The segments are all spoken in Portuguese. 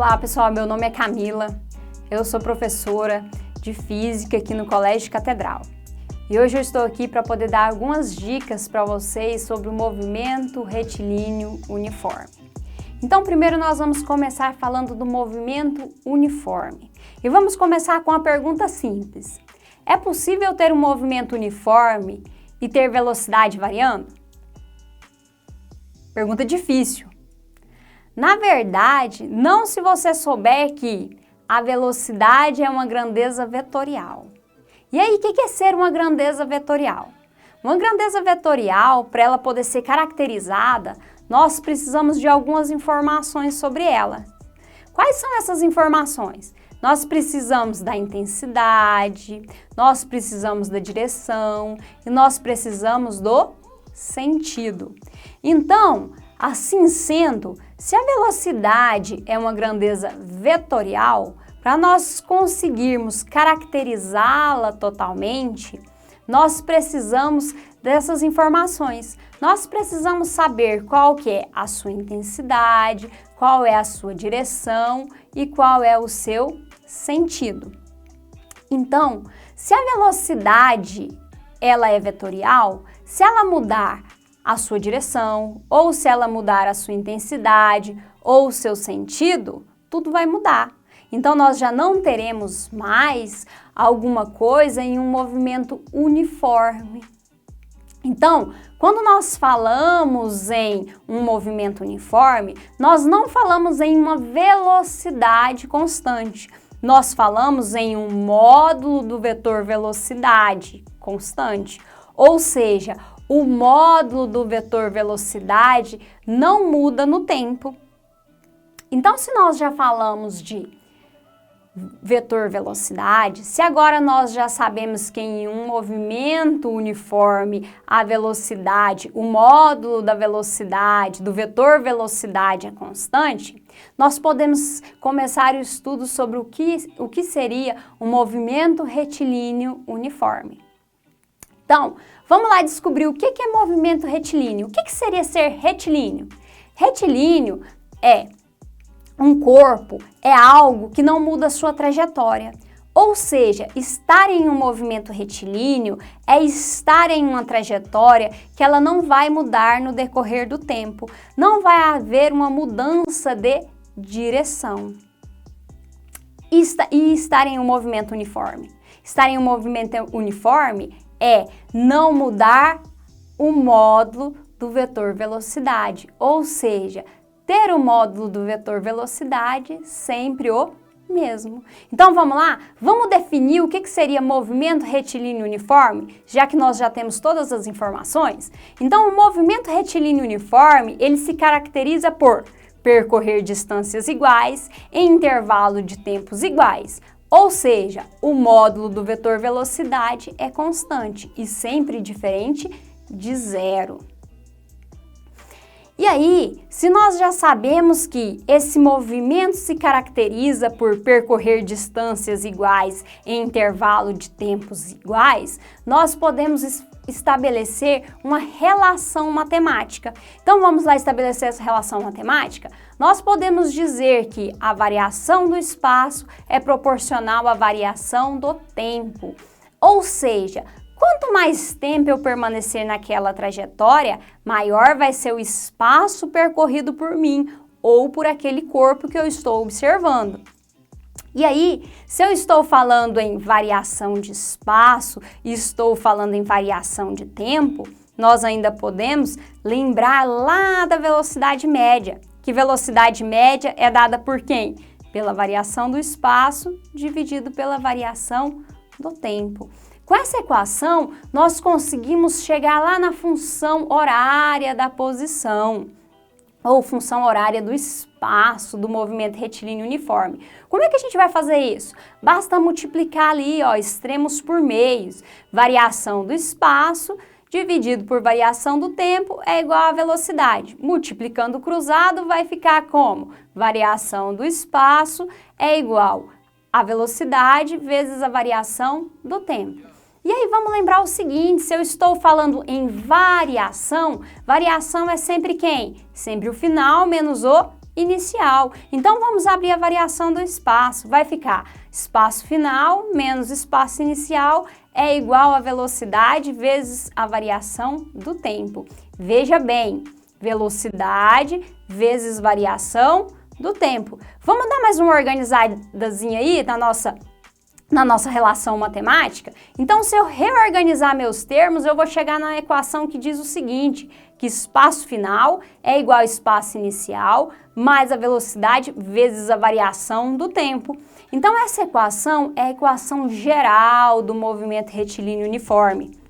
Olá pessoal, meu nome é Camila, eu sou professora de Física aqui no Colégio Catedral. E hoje eu estou aqui para poder dar algumas dicas para vocês sobre o movimento retilíneo uniforme. Então primeiro nós vamos começar falando do movimento uniforme. E vamos começar com uma pergunta simples. É possível ter um movimento uniforme e ter velocidade variando? Pergunta difícil. Na verdade, não se você souber que a velocidade é uma grandeza vetorial. E aí, o que é ser uma grandeza vetorial? Uma grandeza vetorial, para ela poder ser caracterizada, nós precisamos de algumas informações sobre ela. Quais são essas informações? Nós precisamos da intensidade, nós precisamos da direção e nós precisamos do sentido. Então, assim sendo, se a velocidade é uma grandeza vetorial, para nós conseguirmos caracterizá-la totalmente, nós precisamos dessas informações. Nós precisamos saber qual que é a sua intensidade, qual é a sua direção e qual é o seu sentido. Então, se a velocidade ela é vetorial, se ela mudar a sua direção, ou se ela mudar a sua intensidade, ou o seu sentido, tudo vai mudar. Então, nós já não teremos mais alguma coisa em um movimento uniforme. Então, quando nós falamos em um movimento uniforme, nós não falamos em uma velocidade constante. Nós falamos em um módulo do vetor velocidade constante. Ou seja, o módulo do vetor velocidade não muda no tempo. Então, se nós já falamos de vetor velocidade, se agora nós já sabemos que em um movimento uniforme a velocidade, o módulo da velocidade, do vetor velocidade é constante, nós podemos começar o estudo sobre o que seria um movimento retilíneo uniforme. Então, vamos lá descobrir o que é movimento retilíneo. O que seria ser retilíneo? Retilíneo é um corpo, é algo que não muda a sua trajetória. Ou seja, estar em um movimento retilíneo é estar em uma trajetória que ela não vai mudar no decorrer do tempo. Não vai haver uma mudança de direção. E estar em um movimento uniforme? Estar em um movimento uniforme é não mudar o módulo do vetor velocidade, ou seja, ter o módulo do vetor velocidade sempre o mesmo. Então vamos lá? Vamos definir o que seria movimento retilíneo uniforme, já que nós já temos todas as informações? Então o movimento retilíneo uniforme, ele se caracteriza por percorrer distâncias iguais em intervalo de tempos iguais. Ou seja, o módulo do vetor velocidade é constante e sempre diferente de zero. E aí, se nós já sabemos que esse movimento se caracteriza por percorrer distâncias iguais em intervalo de tempos iguais, nós podemos estabelecer uma relação matemática. Então vamos lá estabelecer essa relação matemática? Nós podemos dizer que a variação do espaço é proporcional à variação do tempo. Ou seja, quanto mais tempo eu permanecer naquela trajetória, maior vai ser o espaço percorrido por mim ou por aquele corpo que eu estou observando. E aí, se eu estou falando em variação de espaço e estou falando em variação de tempo, nós ainda podemos lembrar lá da velocidade média. Que velocidade média é dada por quem? Pela variação do espaço dividido pela variação do tempo. Com essa equação, nós conseguimos chegar lá na função horária da posição, ou função horária do espaço do movimento retilíneo uniforme. Como é que a gente vai fazer isso? Basta multiplicar ali, extremos por meios. Variação do espaço dividido por variação do tempo é igual à velocidade. Multiplicando o cruzado vai ficar como? Variação do espaço é igual à velocidade vezes a variação do tempo. E aí vamos lembrar o seguinte, se eu estou falando em variação, variação é sempre quem? Sempre o final menos o inicial. Então, vamos abrir a variação do espaço. Vai ficar espaço final menos espaço inicial é igual a velocidade vezes a variação do tempo. Veja bem, velocidade vezes variação do tempo. Vamos dar mais uma organizadazinha aí na nossa relação matemática? Então, se eu reorganizar meus termos, eu vou chegar na equação que diz o seguinte, que espaço final é igual a espaço inicial mais a velocidade vezes a variação do tempo. Então, essa equação é a equação geral do movimento retilíneo uniforme.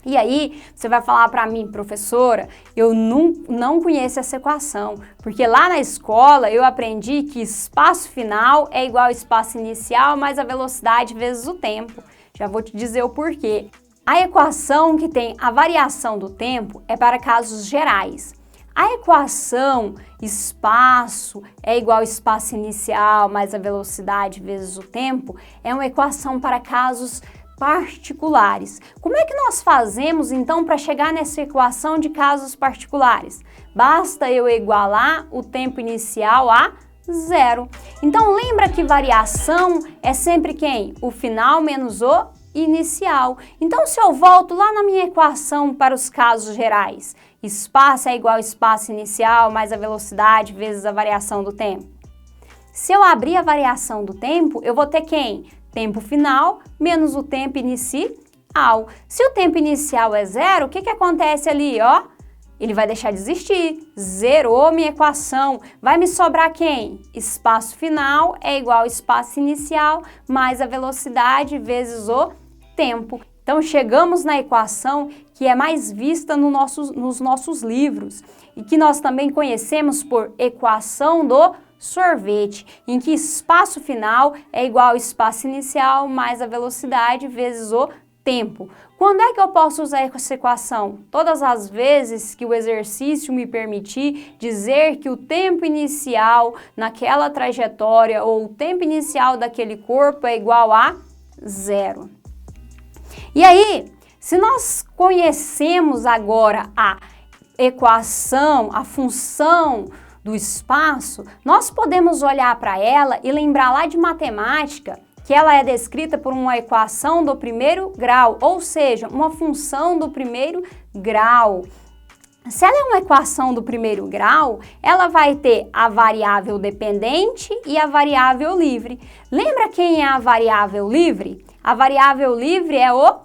E aí, você vai falar para mim, professora, eu não conheço essa equação, porque lá na escola eu aprendi que espaço final é igual ao espaço inicial mais a velocidade vezes o tempo. Já vou te dizer o porquê. A equação que tem a variação do tempo é para casos gerais. A equação espaço é igual ao espaço inicial mais a velocidade vezes o tempo é uma equação para casos particulares. Como é que nós fazemos então para chegar nessa equação de casos particulares? Basta eu igualar o tempo inicial a zero. Então lembra que variação é sempre quem? O final menos o inicial. Então se eu volto lá na minha equação para os casos gerais, espaço é igual ao espaço inicial mais a velocidade vezes a variação do tempo. Se eu abrir a variação do tempo, eu vou ter quem? Tempo final menos o tempo inicial. Se o tempo inicial é zero, o que acontece ali, ó? Ele vai deixar de existir, zerou minha equação. Vai me sobrar quem? Espaço final é igual ao espaço inicial mais a velocidade vezes o tempo. Então, chegamos na equação que é mais vista nos nossos livros e que nós também conhecemos por equação do sorvete, em que espaço final é igual ao espaço inicial mais a velocidade vezes o tempo. Quando é que eu posso usar essa equação? Todas as vezes que o exercício me permitir dizer que o tempo inicial naquela trajetória ou o tempo inicial daquele corpo é igual a zero. E aí, se nós conhecemos agora a equação, a função do espaço, nós podemos olhar para ela e lembrar lá de matemática que ela é descrita por uma equação do primeiro grau, ou seja, uma função do primeiro grau. Se ela é uma equação do primeiro grau, ela vai ter a variável dependente e a variável livre. Lembra quem é a variável livre? A variável livre é o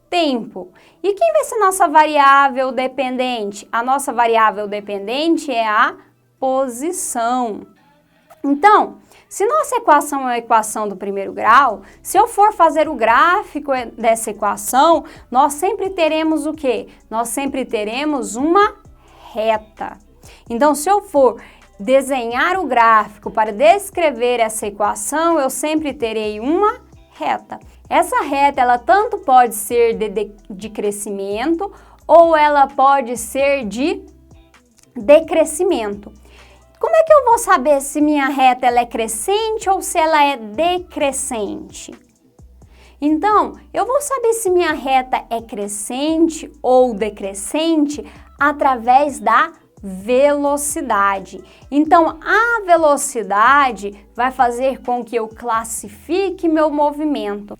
tempo. E quem vai ser nossa variável dependente? A nossa variável dependente é a posição. Então, se nossa equação é uma equação do primeiro grau, se eu for fazer o gráfico dessa equação, nós sempre teremos o quê? Nós sempre teremos uma reta. Então, se eu for desenhar o gráfico para descrever essa equação, eu sempre terei uma reta. Essa reta, ela tanto pode ser de crescimento ou ela pode ser de decrescimento. Como é que eu vou saber se minha reta ela é crescente ou se ela é decrescente? Então, eu vou saber se minha reta é crescente ou decrescente através da velocidade. Então, a velocidade vai fazer com que eu classifique meu movimento.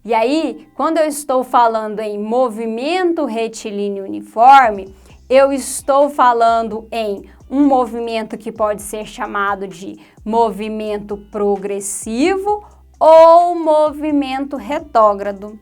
E aí, quando eu estou falando em movimento retilíneo uniforme, eu estou falando em um movimento que pode ser chamado de movimento progressivo ou movimento retrógrado.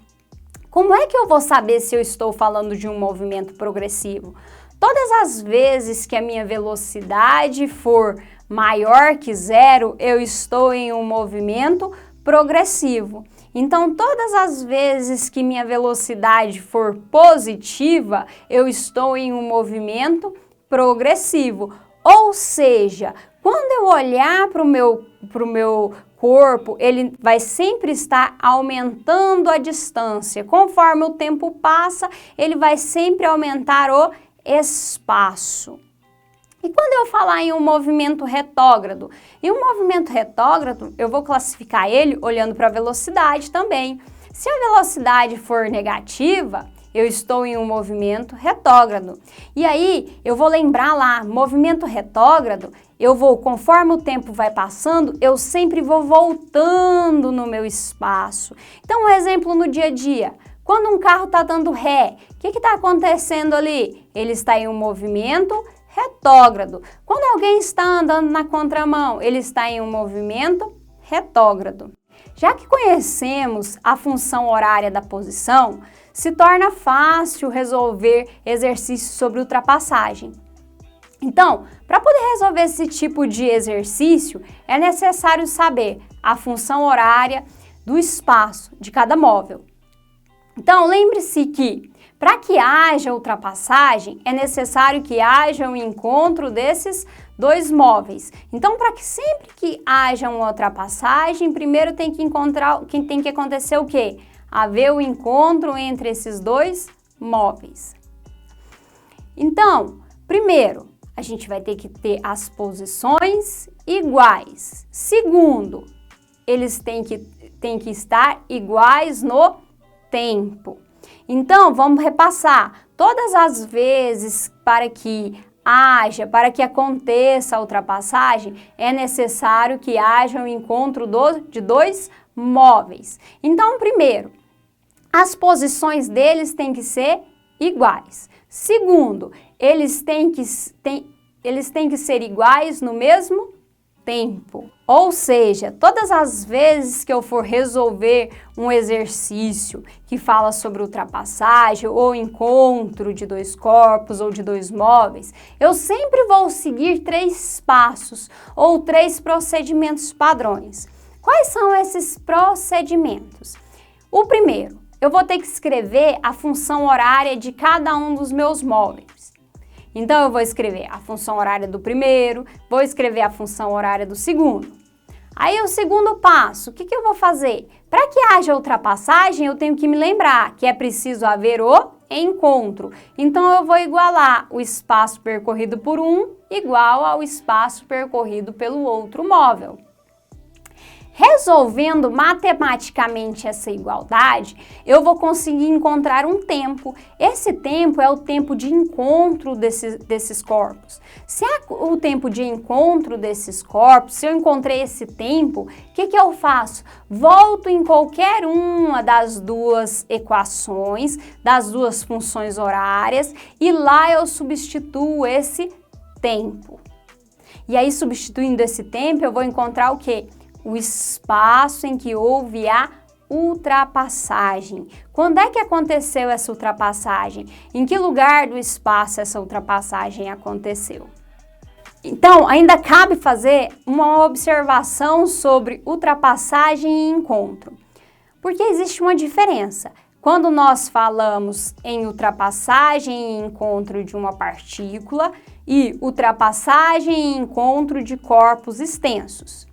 Como é que eu vou saber se eu estou falando de um movimento progressivo? Todas as vezes que a minha velocidade for maior que zero, eu estou em um movimento progressivo. Então, todas as vezes que minha velocidade for positiva, eu estou em um movimento progressivo. Ou seja, quando eu olhar para o meu corpo, ele vai sempre estar aumentando a distância. Conforme o tempo passa, ele vai sempre aumentar o espaço. E quando eu falar em um movimento retrógrado? E um movimento retrógrado, eu vou classificar ele olhando para a velocidade também. Se a velocidade for negativa, eu estou em um movimento retrógrado. E aí, eu vou lembrar lá, movimento retrógrado, conforme o tempo vai passando, eu sempre vou voltando no meu espaço. Então, um exemplo no dia a dia. Quando um carro está dando ré, o que está acontecendo ali? Ele está em um movimento retrógrado. Quando alguém está andando na contramão, ele está em um movimento retrógrado. Já que conhecemos a função horária da posição, se torna fácil resolver exercícios sobre ultrapassagem. Então, para poder resolver esse tipo de exercício, é necessário saber a função horária do espaço de cada móvel. Então, lembre-se que, para que haja ultrapassagem, é necessário que haja um encontro desses dois móveis. Então, para que sempre que haja uma ultrapassagem, primeiro tem que acontecer o quê? Haver o encontro entre esses dois móveis. Então, primeiro, a gente vai ter que ter as posições iguais. Segundo, eles têm que estar iguais no tempo. Então, vamos repassar. Todas as vezes para que aconteça a ultrapassagem, é necessário que haja um encontro de dois móveis. Então, primeiro, as posições deles têm que ser iguais. Segundo, eles têm que ser iguais no mesmo tempo. Ou seja, todas as vezes que eu for resolver um exercício que fala sobre ultrapassagem ou encontro de dois corpos ou de dois móveis, eu sempre vou seguir 3 passos ou 3 procedimentos padrões. Quais são esses procedimentos? O primeiro, eu vou ter que escrever a função horária de cada um dos meus móveis. Então, eu vou escrever a função horária do primeiro, vou escrever a função horária do segundo. Aí, o segundo passo, o que eu vou fazer? Para que haja ultrapassagem, eu tenho que me lembrar que é preciso haver o encontro. Então, eu vou igualar o espaço percorrido por um igual ao espaço percorrido pelo outro móvel. Resolvendo matematicamente essa igualdade, eu vou conseguir encontrar um tempo. Esse tempo é o tempo de encontro desses corpos. Se é o tempo de encontro desses corpos, se eu encontrei esse tempo, o que eu faço? Volto em qualquer uma das duas equações, das duas funções horárias, e lá eu substituo esse tempo. E aí, substituindo esse tempo, eu vou encontrar o quê? O espaço em que houve a ultrapassagem. Quando é que aconteceu essa ultrapassagem? Em que lugar do espaço essa ultrapassagem aconteceu? Então, ainda cabe fazer uma observação sobre ultrapassagem e encontro. Porque existe uma diferença. Quando nós falamos em ultrapassagem e encontro de uma partícula e ultrapassagem e encontro de corpos extensos.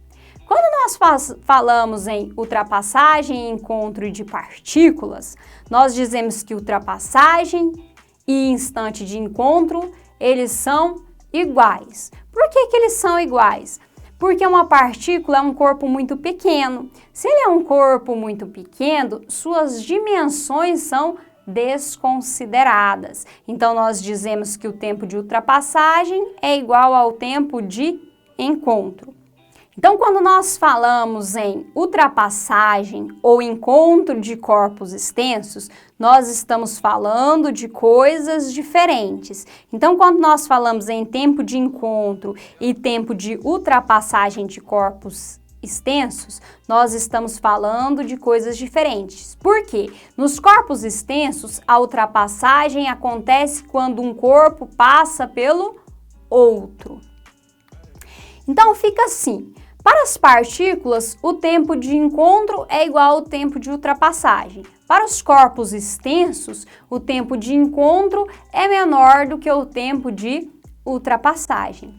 Quando nós falamos em ultrapassagem e encontro de partículas, nós dizemos que ultrapassagem e instante de encontro, eles são iguais. Por que eles são iguais? Porque uma partícula é um corpo muito pequeno. Se ele é um corpo muito pequeno, suas dimensões são desconsideradas. Então, nós dizemos que o tempo de ultrapassagem é igual ao tempo de encontro. Então, quando nós falamos em ultrapassagem ou encontro de corpos extensos, nós estamos falando de coisas diferentes. Então, quando nós falamos em tempo de encontro e tempo de ultrapassagem de corpos extensos, nós estamos falando de coisas diferentes. Por quê? Nos corpos extensos, a ultrapassagem acontece quando um corpo passa pelo outro. Então, fica assim. Para as partículas, o tempo de encontro é igual ao tempo de ultrapassagem. Para os corpos extensos, o tempo de encontro é menor do que o tempo de ultrapassagem.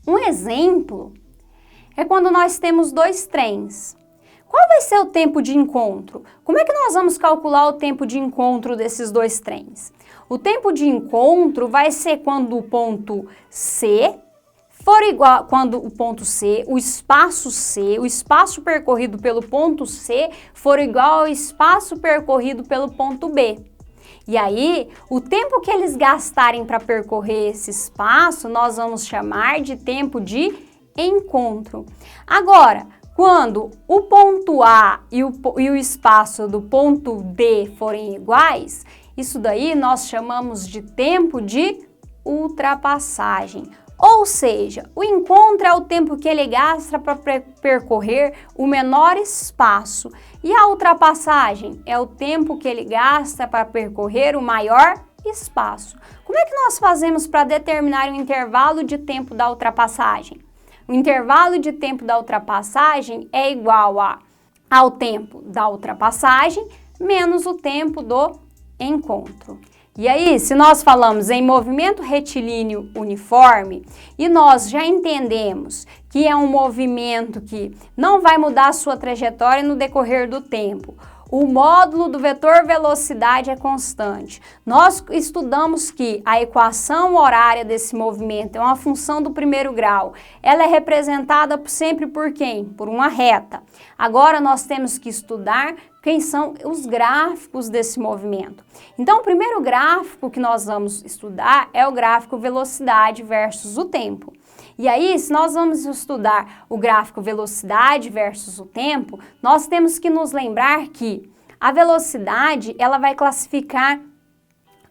Um exemplo é quando nós temos 2 trens. Qual vai ser o tempo de encontro? Como é que nós vamos calcular o tempo de encontro desses 2 trens? O tempo de encontro vai ser quando o ponto C for igual, quando o ponto C, o espaço percorrido pelo ponto C for igual ao espaço percorrido pelo ponto B. E aí, o tempo que eles gastarem para percorrer esse espaço, nós vamos chamar de tempo de encontro. Agora, quando o ponto A e o espaço do ponto D forem iguais, isso daí nós chamamos de tempo de ultrapassagem. Ou seja, o encontro é o tempo que ele gasta para percorrer o menor espaço e a ultrapassagem é o tempo que ele gasta para percorrer o maior espaço. Como é que nós fazemos para determinar o intervalo de tempo da ultrapassagem? O intervalo de tempo da ultrapassagem é igual ao tempo da ultrapassagem menos o tempo do encontro. E aí, se nós falamos em movimento retilíneo uniforme e nós já entendemos que é um movimento que não vai mudar a sua trajetória no decorrer do tempo, o módulo do vetor velocidade é constante. Nós estudamos que a equação horária desse movimento é uma função do primeiro grau. Ela é representada sempre por quem? Por uma reta. Agora nós temos que estudar quem são os gráficos desse movimento. Então, o primeiro gráfico que nós vamos estudar é o gráfico velocidade versus o tempo. E aí, se nós vamos estudar o gráfico velocidade versus o tempo, nós temos que nos lembrar que a velocidade, ela vai classificar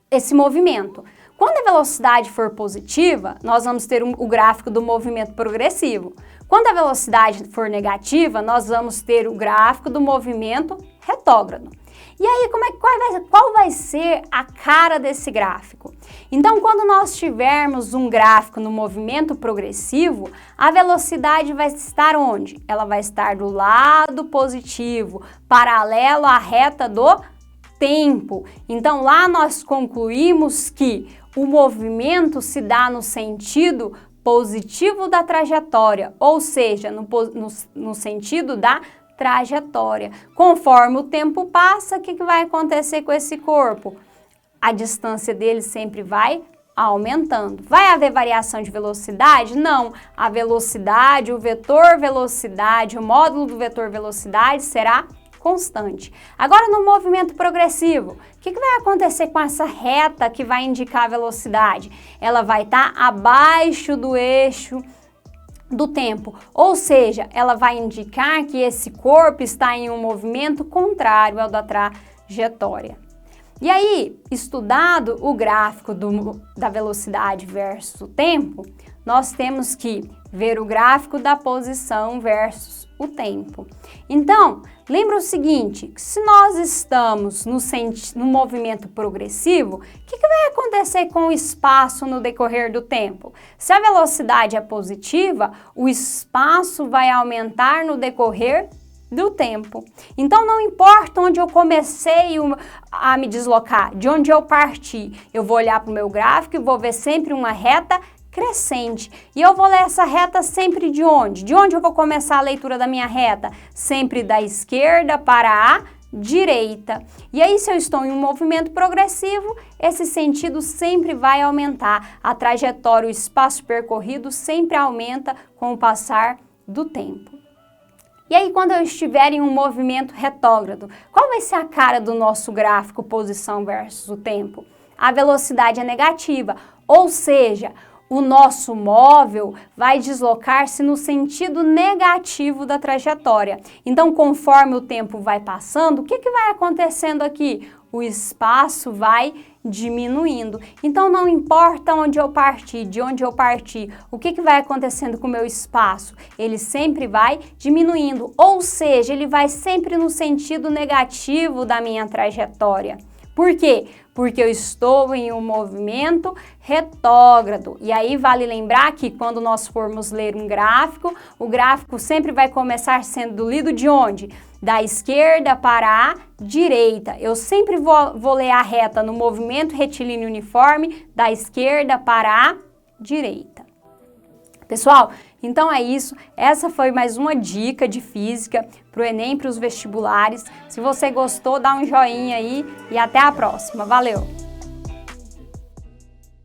esse movimento. Quando a velocidade for positiva, nós vamos ter o gráfico do movimento progressivo. Quando a velocidade for negativa, nós vamos ter o gráfico do movimento retrógrado. E aí, qual vai ser a cara desse gráfico? Então, quando nós tivermos um gráfico no movimento progressivo, a velocidade vai estar onde? Ela vai estar do lado positivo, paralelo à reta do tempo. Então, lá nós concluímos que o movimento se dá no sentido positivo da trajetória, ou seja, no sentido da trajetória. Conforme o tempo passa, o que vai acontecer com esse corpo? A distância dele sempre vai aumentando. Vai haver variação de velocidade? Não. A velocidade, o vetor velocidade, o módulo do vetor velocidade será constante. Agora, no movimento progressivo, o que vai acontecer com essa reta que vai indicar a velocidade? Ela vai estar abaixo do eixo do tempo, ou seja, ela vai indicar que esse corpo está em um movimento contrário ao da trajetória. E aí, estudado o gráfico da velocidade versus o tempo, nós temos que ver o gráfico da posição versus o tempo. Então, lembra o seguinte, que se nós estamos no movimento progressivo, o que vai acontecer com o espaço no decorrer do tempo? Se a velocidade é positiva, o espaço vai aumentar no decorrer do tempo. Então, não importa onde eu comecei a me deslocar, de onde eu parti, eu vou olhar para o meu gráfico e vou ver sempre uma reta crescente. E eu vou ler essa reta sempre de onde? De onde eu vou começar a leitura da minha reta? Sempre da esquerda para a direita. E aí, se eu estou em um movimento progressivo, esse sentido sempre vai aumentar. A trajetória, o espaço percorrido sempre aumenta com o passar do tempo. E aí, quando eu estiver em um movimento retrógrado, qual vai ser a cara do nosso gráfico posição versus o tempo? A velocidade é negativa, ou seja, o nosso móvel vai deslocar-se no sentido negativo da trajetória. Então, conforme o tempo vai passando, o que vai acontecendo aqui? O espaço vai diminuindo. Então, não importa onde eu parti, de onde eu parti, o que vai acontecendo com o meu espaço? Ele sempre vai diminuindo, ou seja, ele vai sempre no sentido negativo da minha trajetória. Por quê? Porque eu estou em um movimento retrógrado. E aí vale lembrar que quando nós formos ler um gráfico, o gráfico sempre vai começar sendo lido de onde? Da esquerda para a direita. Eu sempre vou ler a reta no movimento retilíneo uniforme da esquerda para a direita. Pessoal, então é isso. Essa foi mais uma dica de física para o Enem, para os vestibulares. Se você gostou, dá um joinha aí e até a próxima. Valeu!